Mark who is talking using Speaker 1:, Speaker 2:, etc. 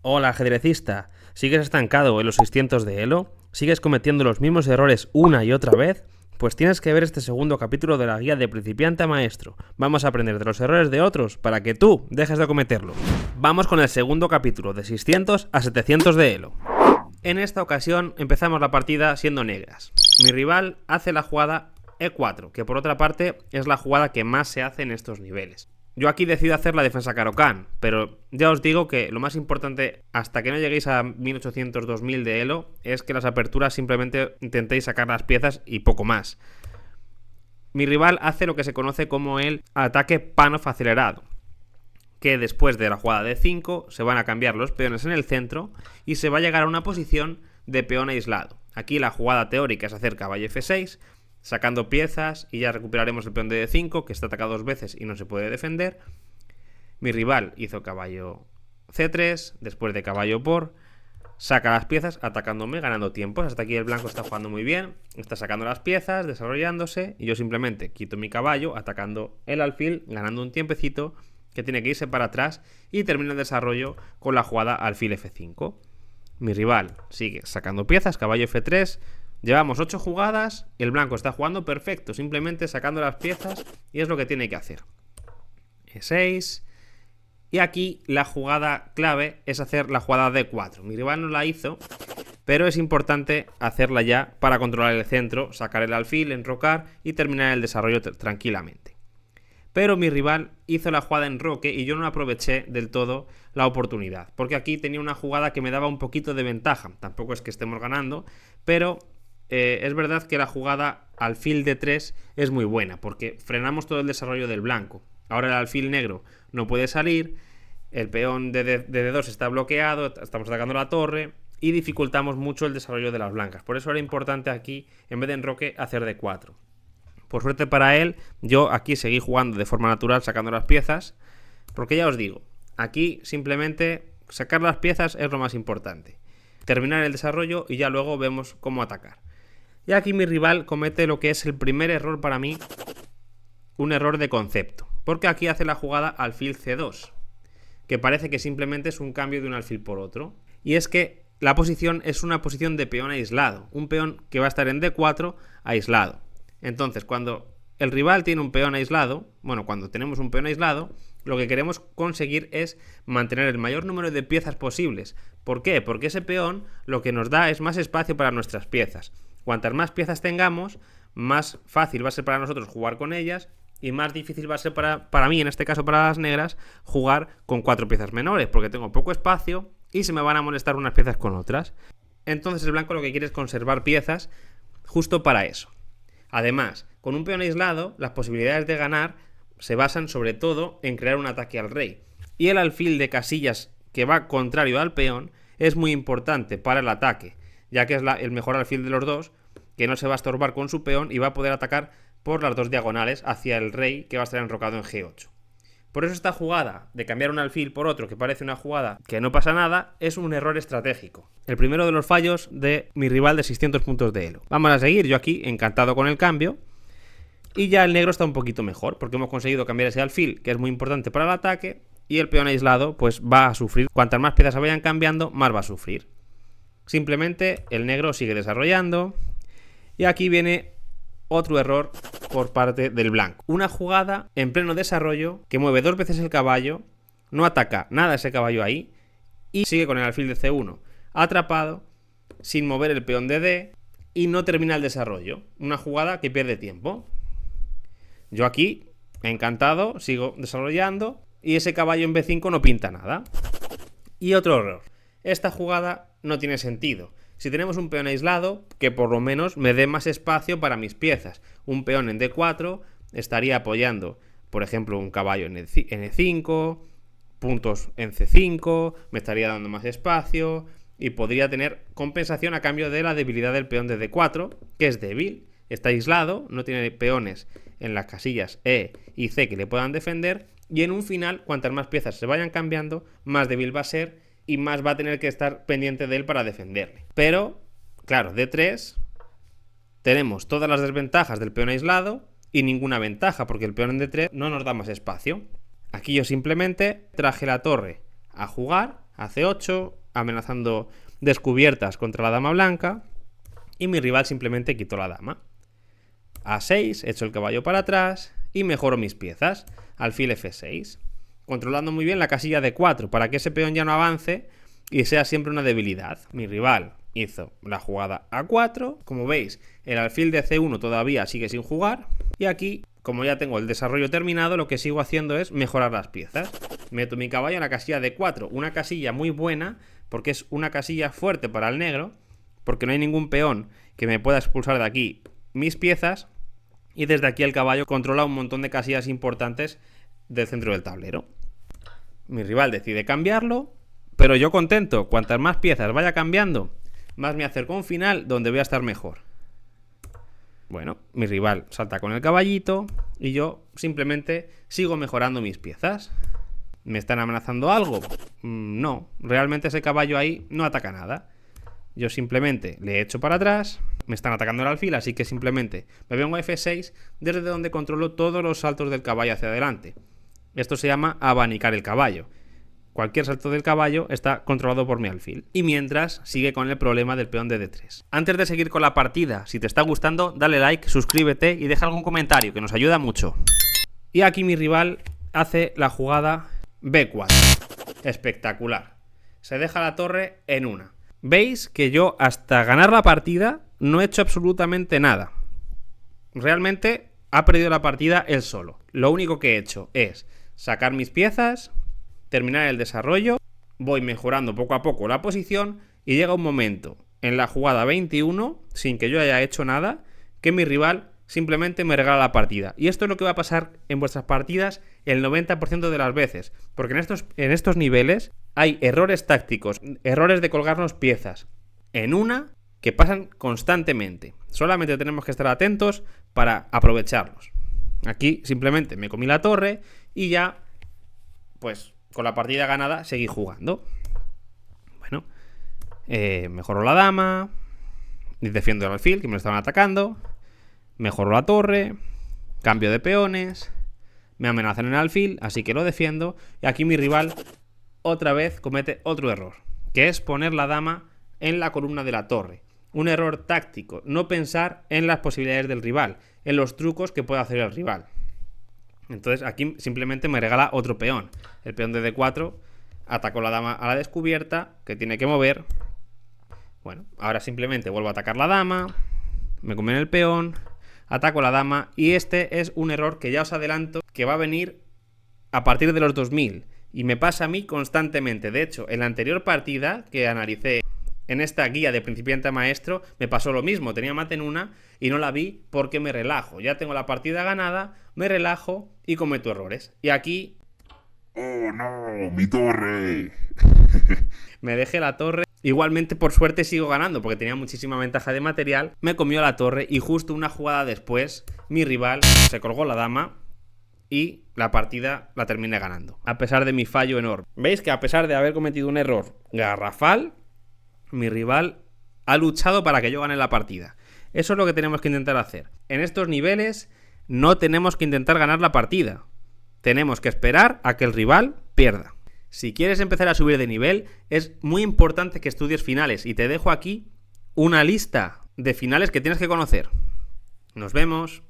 Speaker 1: Hola, ajedrecista. ¿Sigues estancado en los 600 de Elo? ¿Sigues cometiendo los mismos errores una y otra vez? Pues tienes que ver este segundo capítulo de la guía de principiante a maestro. Vamos a aprender de los errores de otros para que tú dejes de cometerlos. Vamos con el segundo capítulo, de 600 a 700 de Elo. En esta ocasión empezamos la partida siendo negras. Mi rival hace la jugada E4, que por otra parte es la jugada que más se hace en estos niveles. Yo aquí decido hacer la defensa Caro-Kann, pero ya os digo que lo más importante hasta que no lleguéis a 1800-2000 de Elo es que las aperturas simplemente intentéis sacar las piezas y poco más. Mi rival hace lo que se conoce como el ataque pan-off acelerado, que después de la jugada de 5 se van a cambiar los peones en el centro y se va a llegar a una posición de peón aislado. Aquí la jugada teórica es hacer caballo F6, sacando piezas, y ya recuperaremos el peón de D5, que está atacado 2 veces y no se puede defender. Mi rival hizo caballo C3, después de caballo por, saca las piezas atacándome, ganando tiempos. Hasta aquí el blanco está jugando muy bien, está sacando las piezas, desarrollándose, y yo simplemente quito mi caballo, atacando el alfil, ganando un tiempecito que tiene que irse para atrás, y termino el desarrollo con la jugada alfil F5. Mi rival sigue sacando piezas, caballo F3. Llevamos 8 jugadas y el blanco está jugando perfecto, simplemente sacando las piezas, y es lo que tiene que hacer. E6. Y aquí la jugada clave es hacer la jugada D4. Mi rival no la hizo, pero es importante hacerla ya para controlar el centro, sacar el alfil, enrocar y terminar el desarrollo tranquilamente. Pero mi rival hizo la jugada enroque y yo no aproveché del todo la oportunidad, porque aquí tenía una jugada que me daba un poquito de ventaja. Tampoco es que estemos ganando, pero es verdad que la jugada alfil D3 es muy buena, porque frenamos todo el desarrollo del blanco. Ahora el alfil negro no puede salir, el peón de D2 está bloqueado, estamos atacando la torre y dificultamos mucho el desarrollo de las blancas. Por eso era importante aquí, en vez de enroque, hacer D4. Por suerte para él, yo aquí seguí jugando de forma natural, sacando las piezas, porque ya os digo, aquí simplemente sacar las piezas es lo más importante. Terminar el desarrollo y ya luego vemos cómo atacar. Y aquí mi rival comete lo que es el primer error para mí, un error de concepto, porque aquí hace la jugada alfil C2, que parece que simplemente es un cambio de un alfil por otro. Y es que la posición es una posición de peón aislado, un peón que va a estar en D4 aislado. Entonces, cuando el rival tiene un peón aislado, cuando tenemos un peón aislado, lo que queremos conseguir es mantener el mayor número de piezas posibles. ¿Por qué? Porque ese peón lo que nos da es más espacio para nuestras piezas. Cuantas más piezas tengamos, más fácil va a ser para nosotros jugar con ellas, y más difícil va a ser para mí, en este caso para las negras, jugar con 4 piezas menores, porque tengo poco espacio y se me van a molestar unas piezas con otras. Entonces el blanco lo que quiere es conservar piezas justo para eso. Además, con un peón aislado, las posibilidades de ganar se basan sobre todo en crear un ataque al rey. Y el alfil de casillas que va contrario al peón es muy importante para el ataque, ya que es el mejor alfil de los dos, que no se va a estorbar con su peón y va a poder atacar por las dos diagonales hacia el rey, que va a estar enrocado en G8. Por eso esta jugada de cambiar un alfil por otro, que parece una jugada que no pasa nada, es un error estratégico. El primero de los fallos de mi rival de 600 puntos de Elo. Vamos a seguir, yo aquí encantado con el cambio. Y ya el negro está un poquito mejor, porque hemos conseguido cambiar ese alfil, que es muy importante para el ataque, y el peón aislado pues va a sufrir. Cuantas más piezas se vayan cambiando, más va a sufrir. Simplemente el negro sigue desarrollando. Y aquí viene otro error por parte del blanco. Una jugada en pleno desarrollo que mueve 2 veces el caballo, no ataca nada ese caballo ahí y sigue con el alfil de C1 atrapado, sin mover el peón de D, y no termina el desarrollo. Una jugada que pierde tiempo. Yo aquí, encantado, sigo desarrollando y ese caballo en B5 no pinta nada. Y otro error. Esta jugada no tiene sentido. Si tenemos un peón aislado, que por lo menos me dé más espacio para mis piezas. Un peón en D4 estaría apoyando, por ejemplo, un caballo en E5, puntos en C5, me estaría dando más espacio y podría tener compensación a cambio de la debilidad del peón de D4, que es débil, está aislado, no tiene peones en las casillas E y C que le puedan defender, y en un final, cuantas más piezas se vayan cambiando, más débil va a ser y más va a tener que estar pendiente de él para defenderle. Pero, claro, D3 tenemos todas las desventajas del peón aislado y ninguna ventaja, porque el peón en D3 no nos da más espacio. Aquí yo simplemente traje la torre a jugar a C8, amenazando descubiertas contra la dama blanca, y mi rival simplemente quitó la dama. A6, echo el caballo para atrás y mejoro mis piezas. Alfil F6, controlando muy bien la casilla de 4 para que ese peón ya no avance y sea siempre una debilidad. Mi rival hizo la jugada A4. Como veis, el alfil de C1 todavía sigue sin jugar. Y aquí, como ya tengo el desarrollo terminado, lo que sigo haciendo es mejorar las piezas. Meto mi caballo en la casilla de 4, una casilla muy buena porque es una casilla fuerte para el negro, porque no hay ningún peón que me pueda expulsar de aquí mis piezas. Y desde aquí el caballo controla un montón de casillas importantes del centro del tablero. Mi rival decide cambiarlo, pero yo contento. Cuantas más piezas vaya cambiando, más me acerco a un final donde voy a estar mejor. Bueno, mi rival salta con el caballito y yo simplemente sigo mejorando mis piezas. ¿Me están amenazando algo? No, realmente ese caballo ahí no ataca nada. Yo simplemente le echo para atrás. Me están atacando el alfil, así que simplemente me vengo a F6, desde donde controlo todos los saltos del caballo hacia adelante. Esto se llama abanicar el caballo. Cualquier salto del caballo está controlado por mi alfil. Y mientras, sigue con el problema del peón de D3. Antes de seguir con la partida, si te está gustando, dale like, suscríbete y deja algún comentario, que nos ayuda mucho. Y aquí mi rival hace la jugada B4. Espectacular. Se deja la torre en una. Veis que yo hasta ganar la partida no he hecho absolutamente nada. Realmente ha perdido la partida él solo. Lo único que he hecho es sacar mis piezas, terminar el desarrollo, voy mejorando poco a poco la posición y llega un momento en la jugada 21, sin que yo haya hecho nada, que mi rival simplemente me regala la partida. Y esto es lo que va a pasar en vuestras partidas el 90% de las veces, porque en estos niveles hay errores tácticos, errores de colgarnos piezas en una que pasan constantemente. Solamente tenemos que estar atentos para aprovecharlos. Aquí simplemente me comí la torre y ya, pues con la partida ganada, seguí jugando. Bueno, mejoro la dama, defiendo el alfil, que me lo estaban atacando, mejoro la torre, cambio de peones, me amenazan en el alfil, así que lo defiendo. Y aquí mi rival otra vez comete otro error, que es poner la dama en la columna de la torre. Un error táctico, no pensar en las posibilidades del rival, en los trucos que puede hacer el rival. Entonces aquí simplemente me regala otro peón. El peón de D4, ataco la dama a la descubierta, que tiene que mover. Bueno, ahora simplemente vuelvo a atacar la dama, me comen el peón, ataco la dama, y este es un error que ya os adelanto que va a venir a partir de los 2000 y me pasa a mí constantemente. De hecho, en la anterior partida que analicé en esta guía de principiante a maestro me pasó lo mismo. Tenía mate en una y no la vi porque me relajo. Ya tengo la partida ganada, me relajo y cometo errores. Y aquí...
Speaker 2: ¡Oh, no! ¡Mi torre!
Speaker 1: me dejé la torre. Igualmente, por suerte, sigo ganando porque tenía muchísima ventaja de material. Me comió la torre y justo una jugada después mi rival se colgó la dama y la partida la terminé ganando, a pesar de mi fallo enorme. ¿Veis que a pesar de haber cometido un error garrafal, mi rival ha luchado para que yo gane la partida? Eso es lo que tenemos que intentar hacer. En estos niveles no tenemos que intentar ganar la partida. Tenemos que esperar a que el rival pierda. Si quieres empezar a subir de nivel, es muy importante que estudies finales. Y te dejo aquí una lista de finales que tienes que conocer. Nos vemos.